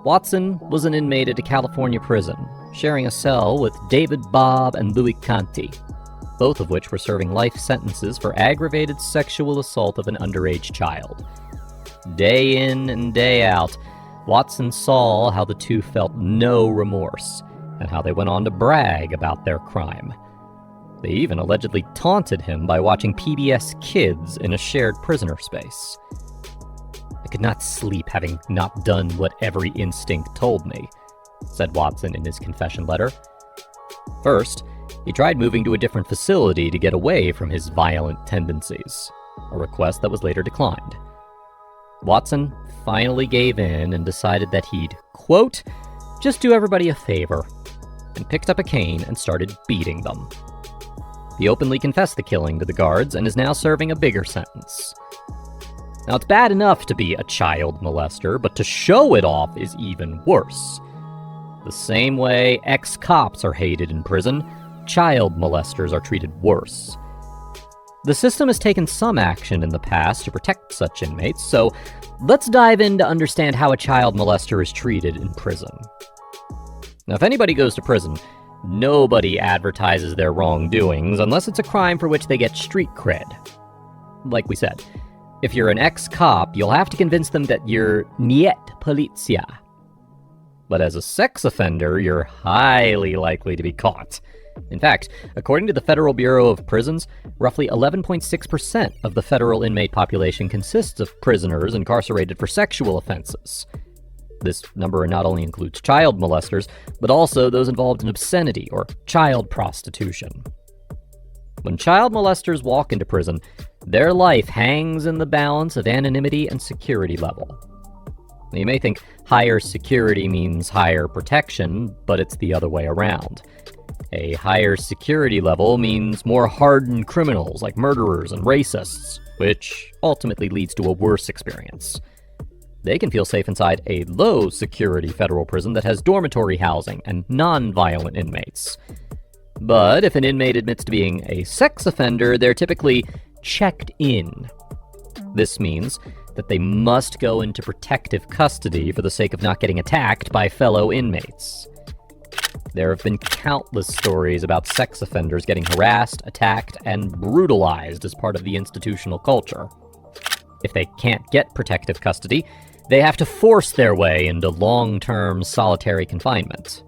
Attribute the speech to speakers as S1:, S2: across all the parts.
S1: Watson was an inmate at a California prison, sharing a cell with David Bob and Louis Canty, both of which were serving life sentences for aggravated sexual assault of an underage child. Day in and day out, Watson saw how the two felt no remorse, and how they went on to brag about their crime. They even allegedly taunted him by watching PBS Kids in a shared prisoner space. "I could not sleep having not done what every instinct told me," said Watson in his confession letter. First, he tried moving to a different facility to get away from his violent tendencies, a request that was later declined. Watson finally gave in and decided that he'd, quote, "just do everybody a favor," and picked up a cane and started beating them. He openly confessed the killing to the guards and is now serving a bigger sentence. Now, it's bad enough to be a child molester, but to show it off is even worse. The same way ex-cops are hated in prison, child molesters are treated worse. The system has taken some action in the past to protect such inmates, so let's dive in to understand how a child molester is treated in prison. Now, if anybody goes to prison, nobody advertises their wrongdoings unless it's a crime for which they get street cred. Like we said, if you're an ex-cop, you'll have to convince them that you're niet policja. But as a sex offender, you're highly likely to be caught. In fact, according to the Federal Bureau of Prisons, roughly 11.6% of the federal inmate population consists of prisoners incarcerated for sexual offenses. This number not only includes child molesters, but also those involved in obscenity or child prostitution. When child molesters walk into prison, their life hangs in the balance of anonymity and security level. You may think higher security means higher protection, but it's the other way around. A higher security level means more hardened criminals like murderers and racists, which ultimately leads to a worse experience. They can feel safe inside a low-security federal prison that has dormitory housing and non-violent inmates. But if an inmate admits to being a sex offender, they're typically checked in. This means that they must go into protective custody for the sake of not getting attacked by fellow inmates. There have been countless stories about sex offenders getting harassed, attacked, and brutalized as part of the institutional culture. If they can't get protective custody, they have to force their way into long-term solitary confinement.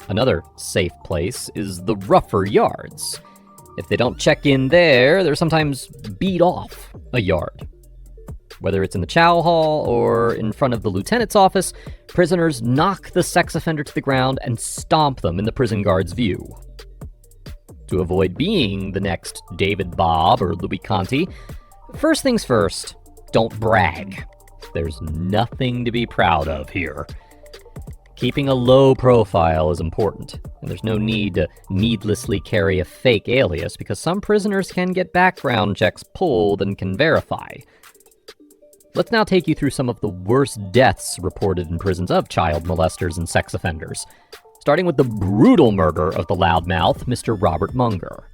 S1: Another safe place is the rougher yards. If they don't check in there, they're sometimes beat off a yard. Whether it's in the chow hall or in front of the lieutenant's office, prisoners knock the sex offender to the ground and stomp them in the prison guard's view. To avoid being the next David Bob or Louis Canty, first things first, don't brag. There's nothing to be proud of here. Keeping a low profile is important, and there's no need to needlessly carry a fake alias because some prisoners can get background checks pulled and can verify. Let's now take you through some of the worst deaths reported in prisons of child molesters and sex offenders, starting with the brutal murder of the loudmouth, Mr. Robert Munger.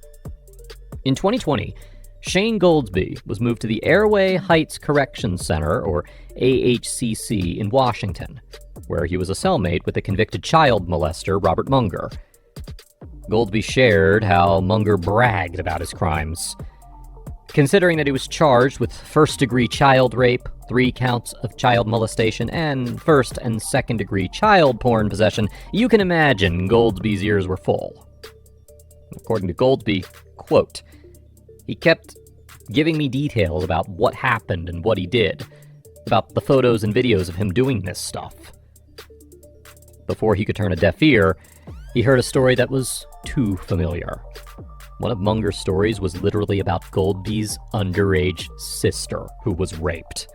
S1: In 2020, Shane Goldsby was moved to the Airway Heights Corrections Center, or AHCC, in Washington, where he was a cellmate with the convicted child molester, Robert Munger. Goldsby shared how Munger bragged about his crimes. Considering that he was charged with first-degree child rape, 3 counts of child molestation, and first- and second-degree child porn possession, you can imagine Goldsby's ears were full. According to Goldsby, quote, "He kept giving me details about what happened and what he did, about the photos and videos of him doing this stuff." Before he could turn a deaf ear, he heard a story that was too familiar. One of Munger's stories was literally about Goldsby's underage sister who was raped.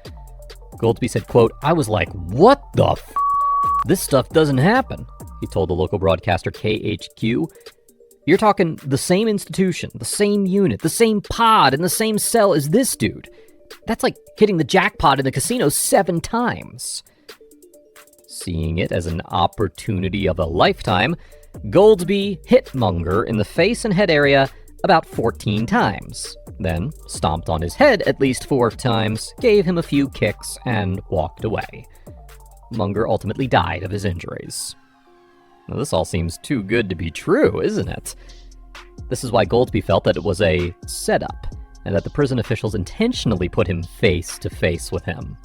S1: Goldsby said, quote, "I was like, what the f***? This stuff doesn't happen," he told the local broadcaster KHQ. "You're talking the same institution, the same unit, the same pod, and the same cell as this dude. That's like hitting the jackpot in the casino 7 times. Seeing it as an opportunity of a lifetime, Goldsby hit Munger in the face and head area about 14 times, then stomped on his head at least 4 times, gave him a few kicks, and walked away. Munger ultimately died of his injuries. Now, this all seems too good to be true, isn't it? This is why Goldsby felt that it was a setup, and that the prison officials intentionally put him face to face with him.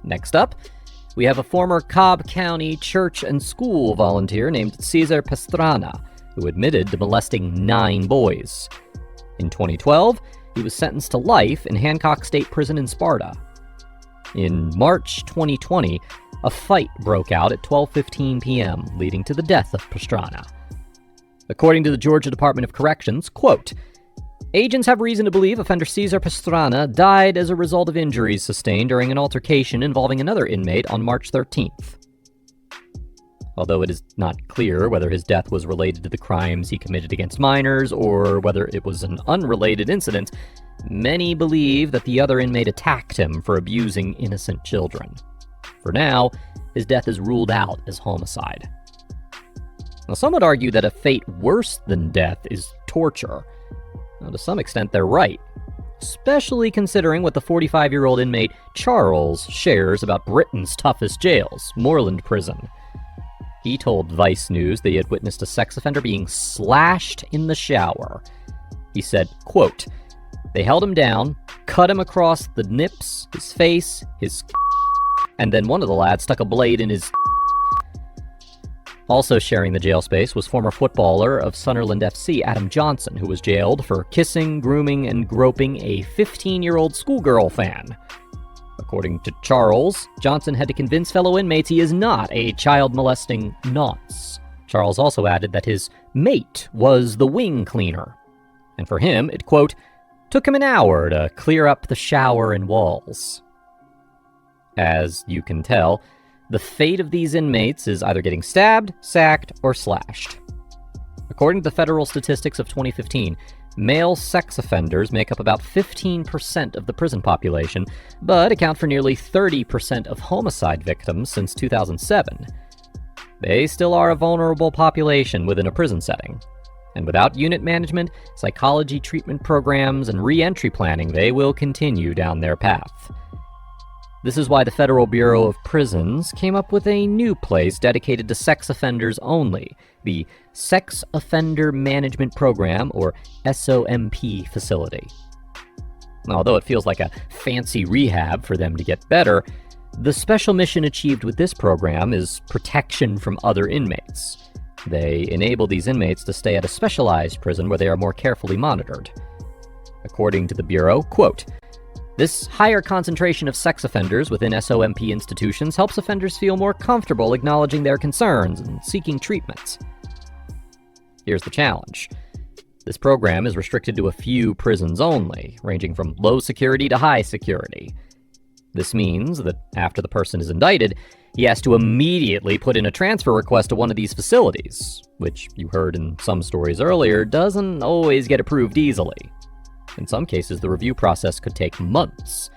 S1: Next up, we have a former Cobb County church and school volunteer named Cesar Pastrana, who admitted to molesting 9 boys. In 2012, he was sentenced to life in Hancock State Prison in Sparta. In March 2020, a fight broke out at 12:15 p.m., leading to the death of Pastrana. According to the Georgia Department of Corrections, quote, agents have reason to believe offender Cesar Pastrana died as a result of injuries sustained during an altercation involving another inmate on March 13th. Although it is not clear whether his death was related to the crimes he committed against minors or whether it was an unrelated incident, many believe that the other inmate attacked him for abusing innocent children. For now, his death is ruled out as homicide. Now, some would argue that a fate worse than death is torture. Now, to some extent, they're right, especially considering what the 45-year-old inmate Charles shares about Britain's toughest jails, Moreland Prison. He told Vice News that he had witnessed a sex offender being slashed in the shower. He said, quote, they held him down, cut him across the nips, his face, his and then one of the lads stuck a blade in his. Also sharing the jail space was former footballer of Sunderland FC, Adam Johnson, who was jailed for kissing, grooming, and groping a 15-year-old schoolgirl fan. According to Charles, Johnson had to convince fellow inmates he is not a child-molesting nonce. Charles also added that his mate was the wing cleaner. And for him, it, quote, took him an hour to clear up the shower and walls. As you can tell, the fate of these inmates is either getting stabbed, sacked, or slashed. According to the federal statistics of 2015, male sex offenders make up about 15% of the prison population, but account for nearly 30% of homicide victims since 2007. They still are a vulnerable population within a prison setting. And without unit management, psychology treatment programs, and re-entry planning, they will continue down their path. This is why the Federal Bureau of Prisons came up with a new place dedicated to sex offenders only, the Sex Offender Management Program, or SOMP facility. Although it feels like a fancy rehab for them to get better, the special mission achieved with this program is protection from other inmates. They enable these inmates to stay at a specialized prison where they are more carefully monitored. According to the Bureau, quote, this higher concentration of sex offenders within SOMP institutions helps offenders feel more comfortable acknowledging their concerns and seeking treatment. Here's the challenge. This program is restricted to a few prisons only, ranging from low security to high security. This means that after the person is indicted, he has to immediately put in a transfer request to one of these facilities, which you heard in some stories earlier doesn't always get approved easily. In some cases, the review process could take months.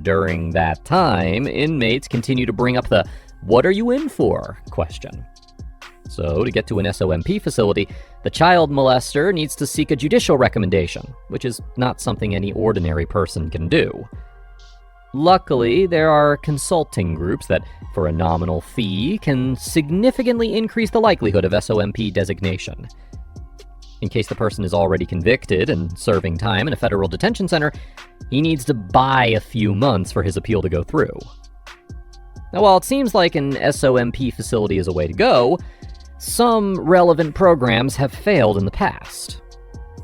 S1: During that time, inmates continue to bring up the "what are you in for?" question. So, to get to an SOMP facility, the child molester needs to seek a judicial recommendation, which is not something any ordinary person can do. Luckily, there are consulting groups that, for a nominal fee, can significantly increase the likelihood of SOMP designation. In case the person is already convicted and serving time in a federal detention center, he needs to buy a few months for his appeal to go through. Now, while it seems like an SOMP facility is a way to go, some relevant programs have failed in the past.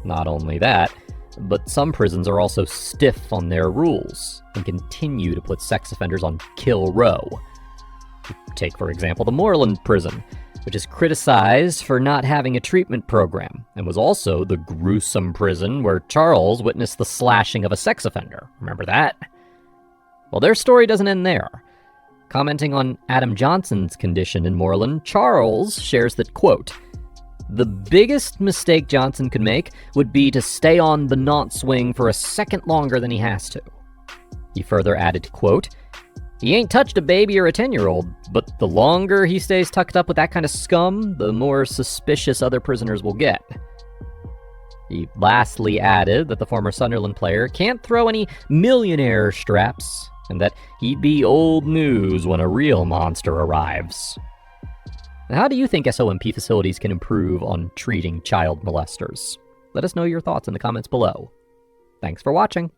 S1: Not only that, but some prisons are also stiff on their rules and continue to put sex offenders on kill row. Take, for example, the Moreland Prison, which is criticized for not having a treatment program, and was also the gruesome prison where Charles witnessed the slashing of a sex offender. Remember that? Well, their story doesn't end there. Commenting on Adam Johnson's condition in Moreland, Charles shares that, quote, the biggest mistake Johnson could make would be to stay on the nonce wing for a second longer than he has to. He further added, quote, he ain't touched a baby or a 10-year-old, but the longer he stays tucked up with that kind of scum, the more suspicious other prisoners will get. He lastly added that the former Sunderland player can't throw any millionaire straps and that he'd be old news when a real monster arrives. How do you think SOMP facilities can improve on treating child molesters? Let us know your thoughts in the comments below. Thanks for watching!